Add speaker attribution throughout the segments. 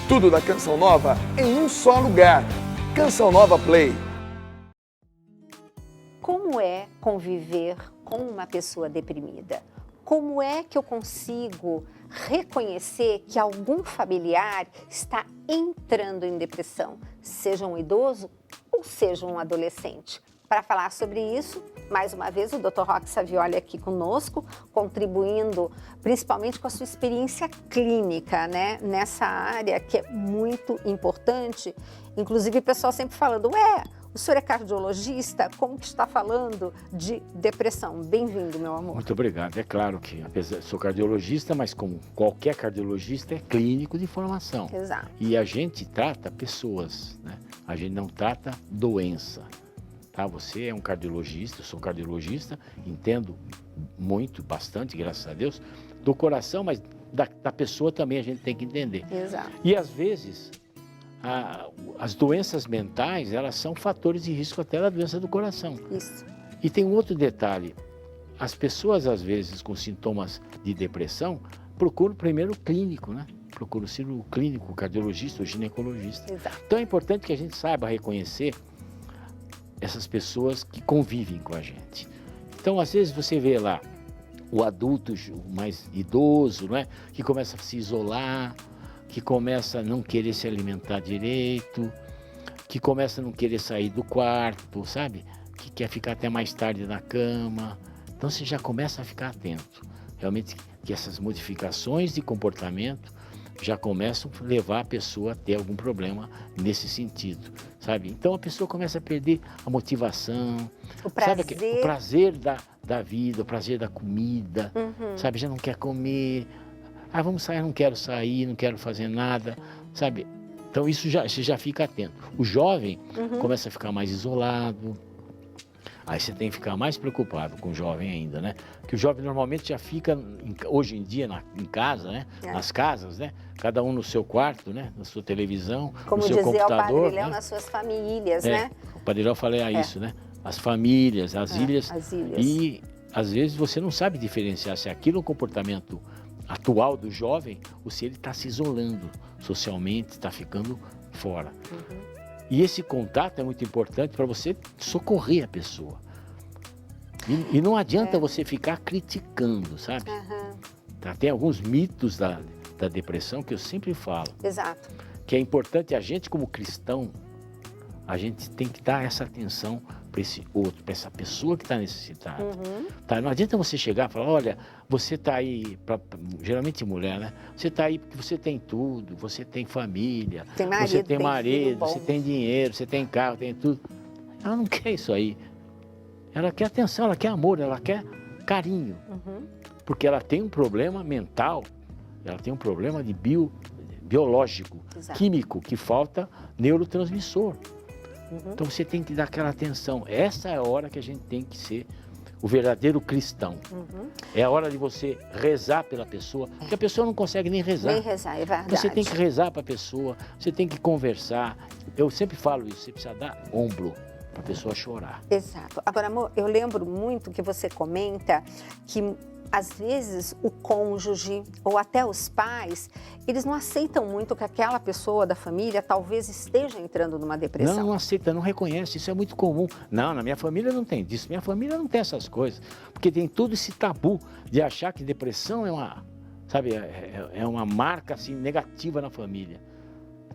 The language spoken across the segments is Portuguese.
Speaker 1: Tudo da Canção Nova em um só lugar. Canção Nova Play.
Speaker 2: Como é conviver com uma pessoa deprimida? Como é que eu consigo reconhecer que algum familiar está entrando em depressão, seja um idoso ou seja um adolescente? Para falar sobre isso, mais uma vez o Dr. Roque Savioli aqui conosco, contribuindo principalmente com a sua experiência clínica, né? Nessa área que é muito importante. Inclusive o pessoal sempre falando, o senhor é cardiologista, como que está falando de depressão? Bem-vindo, meu amor.
Speaker 3: Muito obrigado. É claro que, apesar de sou cardiologista, mas como qualquer cardiologista, é clínico de formação.
Speaker 2: Exato.
Speaker 3: E a gente trata pessoas, né? A gente não trata doença. Tá? Você é um cardiologista, eu sou cardiologista, entendo muito, bastante, graças a Deus, do coração, mas da pessoa também a gente tem que entender.
Speaker 2: Exato.
Speaker 3: E às vezes, as doenças mentais, elas são fatores de risco até da doença do coração.
Speaker 2: Isso.
Speaker 3: E tem um outro detalhe, as pessoas às vezes com sintomas de depressão procuram primeiro o clínico, né? Procuram o cirurgião clínico, o cardiologista, o ginecologista.
Speaker 2: Exato.
Speaker 3: Então é importante que a gente saiba reconhecer essas pessoas que convivem com a gente. Então às vezes você vê lá o adulto mais idoso, né? Que começa a se isolar, que começa a não querer se alimentar direito, que começa a não querer sair do quarto, sabe? Que quer ficar até mais tarde na cama. Então você já começa a ficar atento. Realmente que essas modificações de comportamento já começam a levar a pessoa a ter algum problema nesse sentido, sabe? Então a pessoa começa a perder a motivação,
Speaker 2: o prazer,
Speaker 3: sabe? O prazer da vida, o prazer da comida, sabe? Já não quer comer. Vamos sair, não quero sair, não quero fazer nada, sabe? Então isso você já fica atento. O jovem começa a ficar mais isolado, aí você tem que ficar mais preocupado com o jovem ainda, né? Que o jovem normalmente já fica, hoje em dia, em casa, né? Nas casas, né? Cada um no seu quarto, né? Na sua televisão,
Speaker 2: como
Speaker 3: no seu computador.
Speaker 2: Como dizia o Padre Léo,
Speaker 3: né?
Speaker 2: nas suas famílias, né?
Speaker 3: O Padre Léo fala isso, né? As famílias, as ilhas.
Speaker 2: As ilhas.
Speaker 3: E às vezes você não sabe diferenciar se aquilo é um comportamento atual do jovem ou se ele está se isolando socialmente, está ficando fora. E esse contato é muito importante para você socorrer a pessoa. E não adianta você ficar criticando, sabe? Tem alguns mitos da depressão que eu sempre falo.
Speaker 2: Exato.
Speaker 3: Que é importante a gente como cristão, a gente tem que dar essa atenção para esse outro, para essa pessoa que está necessitada. Tá? Não adianta você chegar e falar, olha, você está aí, geralmente mulher, né? Você está aí porque você tem tudo, você tem família, você tem marido, você tem dinheiro, você tem carro, tem tudo. Ela não quer isso aí. Ela quer atenção, ela quer amor, ela quer carinho. Porque ela tem um problema mental, ela tem um problema de biológico, químico, que falta neurotransmissor. Então você tem que dar aquela atenção. Essa é a hora que a gente tem que ser o verdadeiro cristão. É a hora de você rezar pela pessoa, porque a pessoa não consegue nem rezar.
Speaker 2: Nem rezar, é verdade.
Speaker 3: Então você tem que rezar para a pessoa, você tem que conversar. Eu sempre falo isso, você precisa dar ombro para a pessoa chorar.
Speaker 2: Exato. Agora, amor, eu lembro muito que você comenta que às vezes o cônjuge ou até os pais, eles não aceitam muito que aquela pessoa da família talvez esteja entrando numa depressão.
Speaker 3: Não aceita, não reconhece, isso é muito comum. Não, na minha família não tem disso, minha família não tem essas coisas. Porque tem todo esse tabu de achar que depressão é uma, sabe, é uma marca assim, negativa na família.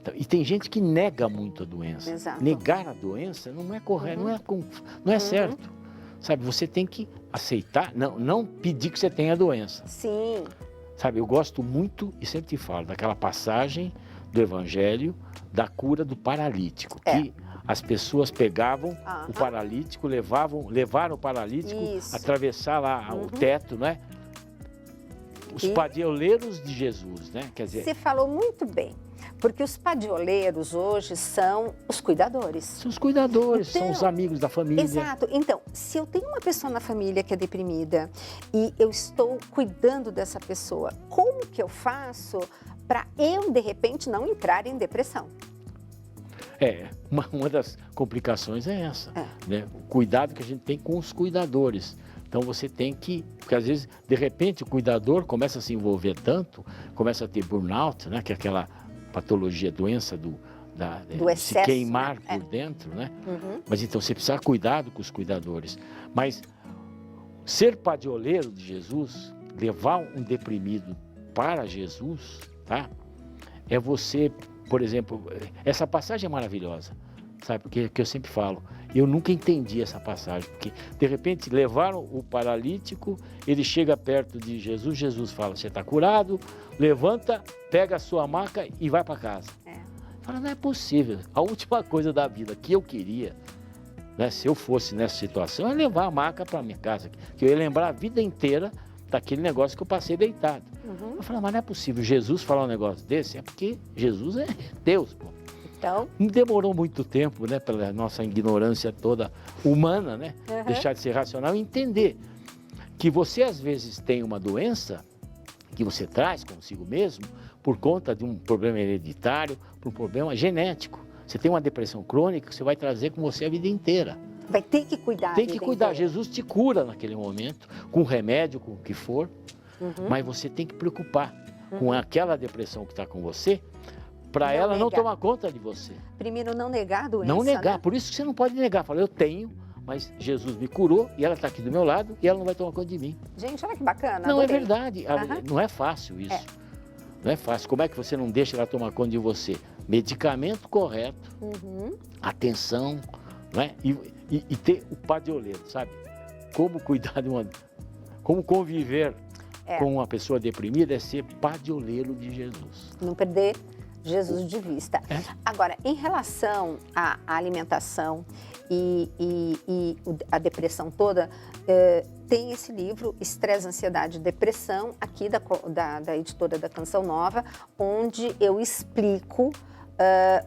Speaker 3: Então, e tem gente que nega muito a doença.
Speaker 2: Exato.
Speaker 3: Negar a doença não é correto, não é certo. Sabe, você tem que aceitar, não pedir que você tenha a doença.
Speaker 2: Sim.
Speaker 3: Sabe, eu gosto muito, e sempre te falo, daquela passagem do Evangelho da cura do paralítico. Que as pessoas pegavam o paralítico, levaram o paralítico, atravessar lá o teto, né? Os padioleiros de Jesus, né? Quer dizer,
Speaker 2: você falou muito bem. Porque os padioleiros hoje são os cuidadores.
Speaker 3: São os cuidadores, são os amigos da família.
Speaker 2: Exato. Então, se eu tenho uma pessoa na família que é deprimida e eu estou cuidando dessa pessoa, como que eu faço para eu, de repente, não entrar em depressão?
Speaker 3: Uma das complicações é essa, né? O cuidado que a gente tem com os cuidadores. Então você tem que, porque às vezes, de repente, o cuidador começa a se envolver tanto, começa a ter burnout, né? Que é patologia, doença
Speaker 2: Do
Speaker 3: se
Speaker 2: excesso,
Speaker 3: queimar
Speaker 2: né?
Speaker 3: por dentro, né?
Speaker 2: Uhum.
Speaker 3: Mas então você precisa cuidar com os cuidadores. Mas ser padroeiro de Jesus, levar um deprimido para Jesus, tá? É você, por exemplo, essa passagem é maravilhosa, sabe? Porque que eu sempre falo, eu nunca entendi essa passagem, porque de repente levaram o paralítico, ele chega perto de Jesus, Jesus fala, você está curado, levanta, pega a sua maca e vai para casa. Fala, não é possível. A última coisa da vida que eu queria, né, se eu fosse nessa situação, é levar a maca para minha casa, que eu ia lembrar a vida inteira daquele negócio que eu passei deitado.
Speaker 2: Uhum.
Speaker 3: Eu falei, mas não é possível Jesus falar um negócio desse, é porque Jesus é Deus, pô.
Speaker 2: Então,
Speaker 3: Não demorou muito tempo, né, pela nossa ignorância toda humana, né, deixar de ser racional e entender que você às vezes tem uma doença que você traz consigo mesmo por conta de um problema hereditário, por um problema genético. Você tem uma depressão crônica que você vai trazer com você a vida inteira.
Speaker 2: vai ter que cuidar.
Speaker 3: Tem que cuidar.
Speaker 2: Inteira.
Speaker 3: Jesus te cura naquele momento, com remédio, com o que for, mas você tem que preocupar com aquela depressão que está com você, para ela não tomar conta de você.
Speaker 2: Primeiro, não negar a doença.
Speaker 3: Não negar,
Speaker 2: né?
Speaker 3: por isso que você não pode negar. Fala, eu tenho, mas Jesus me curou e ela está aqui do meu lado e ela não vai tomar conta de mim.
Speaker 2: Gente, olha que bacana.
Speaker 3: Não,
Speaker 2: adorei.
Speaker 3: é verdade. Não é fácil isso. Não é fácil. Como é que você não deixa ela tomar conta de você? Medicamento correto, atenção, não é? E ter o padroeiro, sabe? Como cuidar de uma... Como conviver com uma pessoa deprimida é ser padroeiro de Jesus.
Speaker 2: Não perder Jesus de vista. Agora, em relação à alimentação e a depressão toda, tem esse livro, Estresse, Ansiedade e Depressão, aqui da editora da Canção Nova, onde eu explico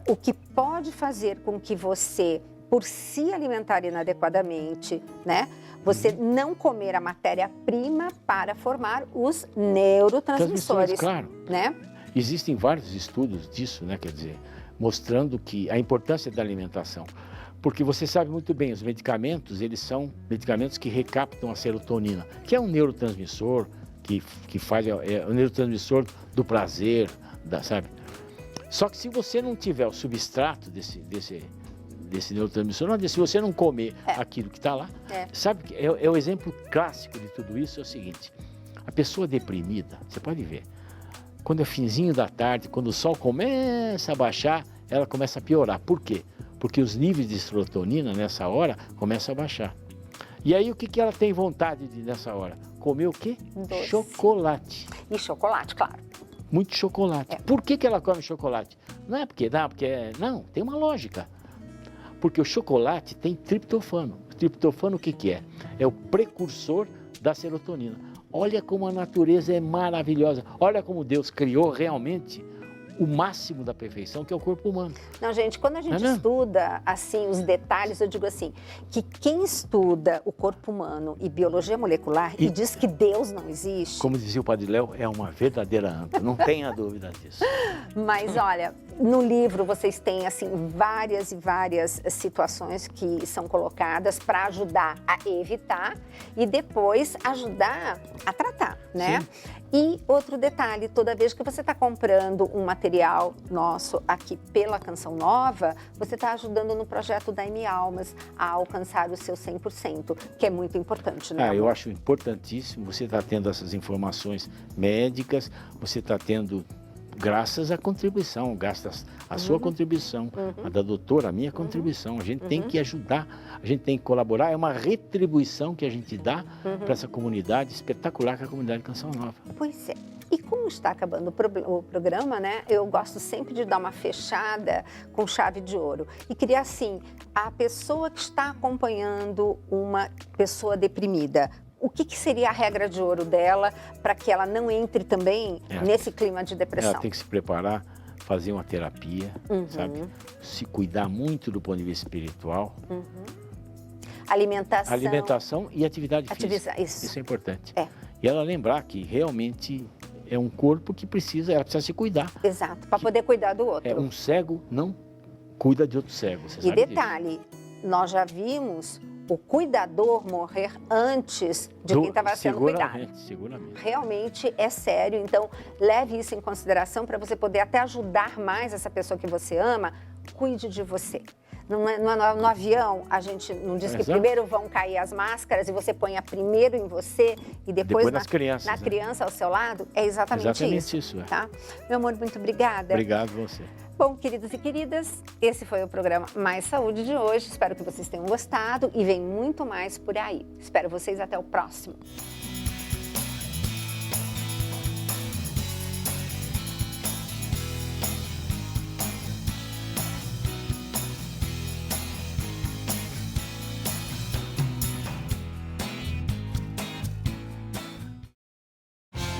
Speaker 2: o que pode fazer com que você, por se alimentar inadequadamente, né, você não comer a matéria-prima para formar os neurotransmissores.
Speaker 3: Claro.
Speaker 2: Né?
Speaker 3: Existem vários estudos disso, né? Quer dizer, mostrando que a importância da alimentação. Porque você sabe muito bem, os medicamentos, eles são medicamentos que recaptam a serotonina, que é um neurotransmissor, que faz, é o neurotransmissor do prazer, sabe? Só que se você não tiver o substrato desse neurotransmissor, não, se você não comer aquilo que está lá, sabe que é o exemplo clássico de tudo isso, é o seguinte, a pessoa deprimida, você pode ver, quando é finzinho da tarde, quando o sol começa a baixar, ela começa a piorar. Por quê? Porque os níveis de serotonina nessa hora começam a baixar. E aí o que ela tem vontade de nessa hora? Comer o quê?
Speaker 2: Doce.
Speaker 3: Chocolate.
Speaker 2: E chocolate, claro.
Speaker 3: Muito chocolate. Por que ela come chocolate? Não é porque dá, não, tem uma lógica. Porque o chocolate tem triptofano. O triptofano o que é? É o precursor da serotonina. Olha como a natureza é maravilhosa. Olha como Deus criou realmente o máximo da perfeição, que é o corpo humano.
Speaker 2: Não, gente, quando a gente estuda, assim, os detalhes, eu digo assim, que quem estuda o corpo humano e biologia molecular e diz que Deus não existe...
Speaker 3: Como dizia o Padre Léo, é uma verdadeira anta, não tenha dúvida disso.
Speaker 2: Mas, olha, no livro vocês têm, assim, várias e várias situações que são colocadas para ajudar a evitar e depois ajudar a tratar, né? Sim. E outro detalhe, toda vez que você está comprando um material nosso aqui pela Canção Nova, você está ajudando no projeto da M Almas a alcançar o seu 100%, que é muito importante, né?
Speaker 3: Eu acho importantíssimo, você está tendo essas informações médicas, você está tendo, graças à contribuição, graças à sua contribuição, a da doutora, a minha contribuição. A gente tem que ajudar, a gente tem que colaborar, é uma retribuição que a gente dá para essa comunidade espetacular que é a comunidade Canção Nova.
Speaker 2: Pois é. E como está acabando o programa, né? Eu gosto sempre de dar uma fechada com chave de ouro. E queria, assim, a pessoa que está acompanhando uma pessoa deprimida, o que seria a regra de ouro dela para que ela não entre também nesse clima de depressão?
Speaker 3: Ela tem que se preparar, fazer uma terapia, sabe? Se cuidar muito do ponto de vista espiritual. Alimentação e atividade física. Isso é importante. E ela lembrar que realmente é um corpo que ela precisa se cuidar.
Speaker 2: Exato, para poder cuidar do outro.
Speaker 3: Um cego não cuida de outro cego, você sabe
Speaker 2: detalhe, nós já vimos o cuidador morrer antes de quem estava sendo cuidado.
Speaker 3: Seguramente.
Speaker 2: Realmente é sério, então leve isso em consideração para você poder até ajudar mais essa pessoa que você ama, cuide de você. No avião, a gente não diz que primeiro vão cair as máscaras e você põe a primeiro em você e depois
Speaker 3: nas crianças,
Speaker 2: na criança ao seu lado? É exatamente isso. Tá? Meu amor, muito obrigada.
Speaker 3: Obrigado você.
Speaker 2: Bom, queridos e queridas, esse foi o programa Mais Saúde de hoje. Espero que vocês tenham gostado e vem muito mais por aí. Espero vocês até o próximo.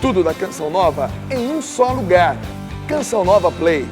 Speaker 1: Tudo da Canção Nova em um só lugar. Canção Nova Play.